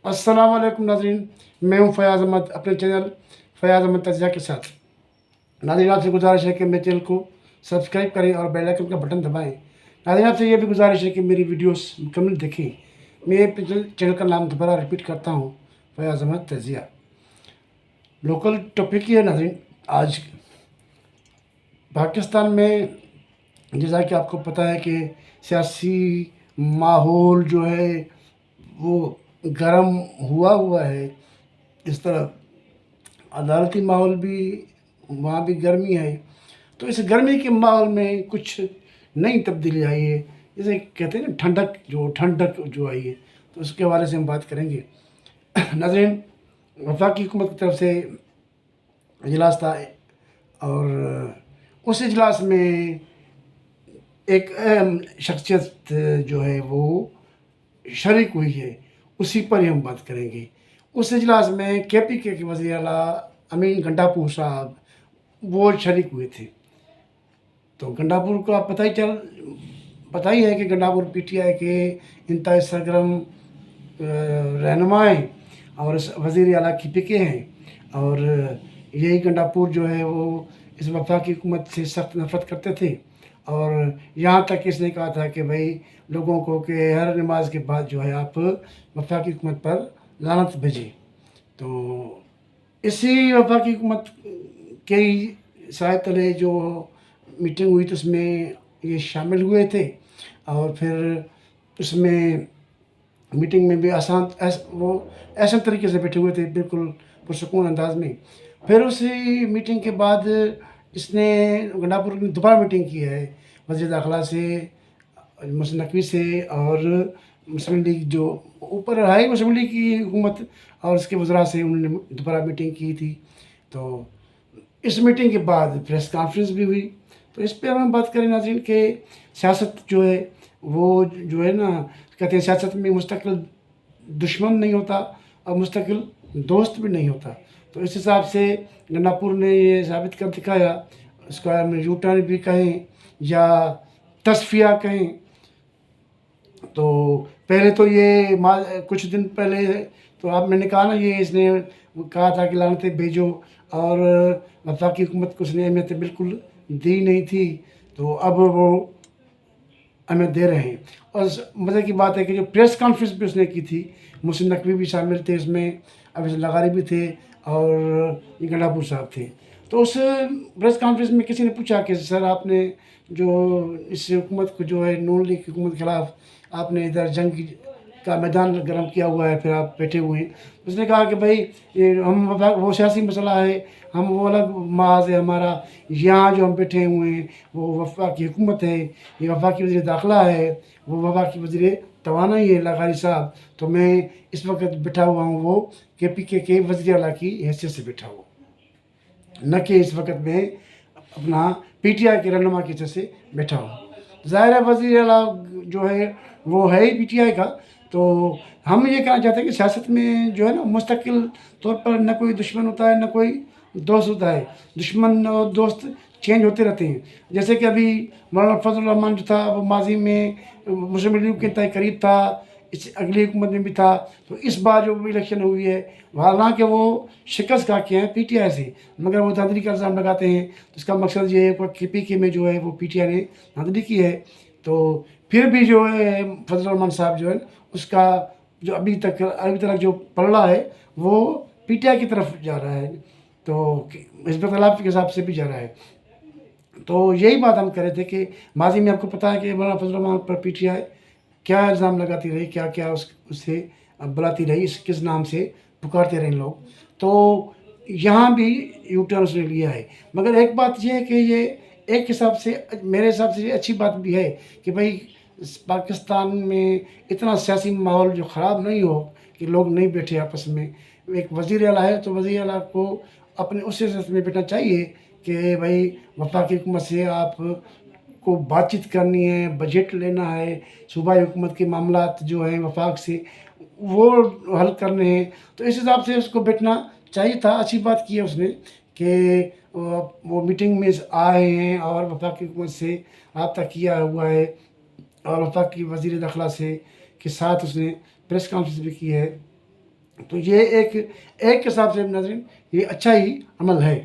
अस्सलाम वालेकुम नाज़रीन, मैं हूं फ़याज़ अहमद अपने चैनल फ़याज़ अहमद तजिया के साथ। नाज़रीन, आपसे गुजारिश है कि मेरे चैनल को सब्सक्राइब करें और बेल आइकन का बटन दबाएं। नाज़रीन, आपसे ये भी गुजारिश है कि मेरी वीडियोस मुकम्मल देखें। मैं ये चैनल का नाम दोबारा रिपीट करता हूं, फ़याज़ अहमद तजिया। लोकल टॉपिक ये है नाज़रीन, आज पाकिस्तान में जैसा कि आपको पता है कि सियासी माहौल जो है वो गर्म हुआ है। इस तरह अदालती माहौल भी, वहाँ भी गर्मी है। तो इस गर्मी के माहौल में कुछ नई तब्दीली आई है, जैसे कहते हैं ना ठंडक जो आई है, तो उसके बारे से हम बात करेंगे। नाज़रीन, वफाकी हुकूमत की तरफ से इजलास था और उस इजलास में एक अहम शख्सियत जो है वो शरीक हुई है, उसी पर ही हम बात करेंगे। उस इजलास में KPK के वज़ीर आला अमीन गंडापुर साहब वो शरीक हुए थे। तो गंडापुर को आप पता ही है कि गंडापुर PTI के इंतहाई सरगर्म रहनुमा हैं और वज़ीर आला KPK हैं। और यही गंडापुर जो है वो इस वफाकी हुकूमत से सख्त नफरत करते थे और यहाँ तक इसने कहा था कि भाई लोगों को कि हर नमाज के बाद जो है आप वफाकी हुकूमत पर लानत भेजें। तो इसी वफाकी हुकूमत के साय तले जो मीटिंग हुई तो उसमें ये शामिल हुए थे और फिर उसमें मीटिंग में भी वो ऐसे तरीके से बैठे हुए थे, बिल्कुल पुरसकून अंदाज में। फिर उसी मीटिंग के बाद इसने गंडापुर ने दोबारा मीटिंग की है वज़ीर दाखिला से, मुहसिन नकवी से और मुस्लिम लीग जो ऊपर है मुस्लिम लीग की हुकूमत और उसके वज़रा से उन्होंने दोबारा मीटिंग की थी। तो इस मीटिंग के बाद प्रेस कॉन्फ्रेंस भी हुई। तो इस पर हम बात करें नाज़रीन कि सियासत जो है वो जो है ना, कहते हैं सियासत में मुस्तकिल दुश्मन नहीं होता और मुस्तकिल दोस्त भी नहीं होता। तो इस हिसाब से गंडापुर ने ये साबित कर दिखाया, उसका हम यू टर्न भी कहें या तस्फिया कहें। तो पहले तो ये कुछ दिन पहले तो आप मैंने कहा ना, ये इसने कहा था कि लानतें भेजो और वफाकी हुकूमत को उसने अहमियत बिल्कुल दी नहीं थी, तो अब वो हमें दे रहे हैं। और मज़े की बात है कि जो प्रेस कॉन्फ्रेंस भी उसने की थी, मुहसिन नकवी भी शामिल थे उसमें, अवैस लगारी भी थे और ये गंडापुर साहब थे। तो उस प्रेस कॉन्फ्रेंस में किसी ने पूछा कि सर आपने जो इस हुकूमत को जो है नून लीग की हुकूमत के खिलाफ आपने इधर जंग का मैदान गर्म किया हुआ है, फिर आप बैठे हुए हैं। उसने कहा कि भाई ये वो सियासी मसला है, हम वो अलग महाज है हमारा, यहाँ जो हम बैठे हुए हैं वो वफाकी हुकूमत है, ये वफाकी वज़ीर दाखिला है, वो वफाकी वज़ीर तवानाई है लगारी साहब। तो मैं इस वक्त बैठा हुआ हूँ वो KPK के वज़ीर आला की हैसियत से बैठा हुआ, न कि इस वक्त मैं अपना PTI के रहनुमा की वजह से बैठा हूँ। ज़ाहिर है वज़ीर आला जो है वो है ही PTI का। तो हम ये कहना चाहते हैं कि सियासत में जो है ना, मुस्तकिल तौर पर न कोई दुश्मन होता है न कोई दोस्त होता है। दुश्मन और दोस्त चेंज होते रहते हैं। जैसे कि अभी मौलाना फजल रहमान जो था वो माजी में मुस्लिम लीग के तय करीब था, इस अगली हुकूमत में भी था। तो इस बार जो इलेक्शन हुई है, हालांकि वो शिकस्त खा के हैं PTI से, मगर वो धांधली का इल्ज़ाम लगाते हैं। तो इसका मकसद ये है कि KPK में जो है वो PTI ने धांधली की है। तो फिर भी जो है फजल रहमान साहब जो है उसका जो अभी तक जो पलड़ा है वो PTI की तरफ जा रहा है, तो हिज़्ब इख्तिलाफ के हिसाब से भी जा रहा है। तो यही बात हम कह रहे थे कि माजी में आपको पता है कि मौलाना फजल रहमान पर PTI क्या इल्ज़ाम लगाती रही, क्या क्या उससे बुलाती रही, किस नाम से पुकारते रहे लोग। तो यहाँ भी यू टर्न उसने लिया है। मगर एक बात यह है कि ये एक हिसाब से, मेरे हिसाब से ये अच्छी बात भी है कि भाई पाकिस्तान में इतना सियासी माहौल जो ख़राब नहीं हो कि लोग नहीं बैठे आपस में। एक वज़ीर आला है तो वज़ीर आला को अपने उस सियासत में बैठना चाहिए कि भाई वफाकी हुकूमत से आप को बातचीत करनी है, बजट लेना है, सूबाई हुकूमत के मामलात जो हैं वफाक से वो हल करने हैं। तो इस हिसाब से उसको बैठना चाहिए था। अच्छी बात की है उसने कि वो मीटिंग में आए हैं और वफाकी हुकूमत से रब्ता किया हुआ है और वफाकी वज़ीर दाखिला से के साथ उसने प्रेस कॉन्फ्रेंस भी की है। تو یہ ایک حساب سے ناظرین یہ اچھا ہی عمل ہے.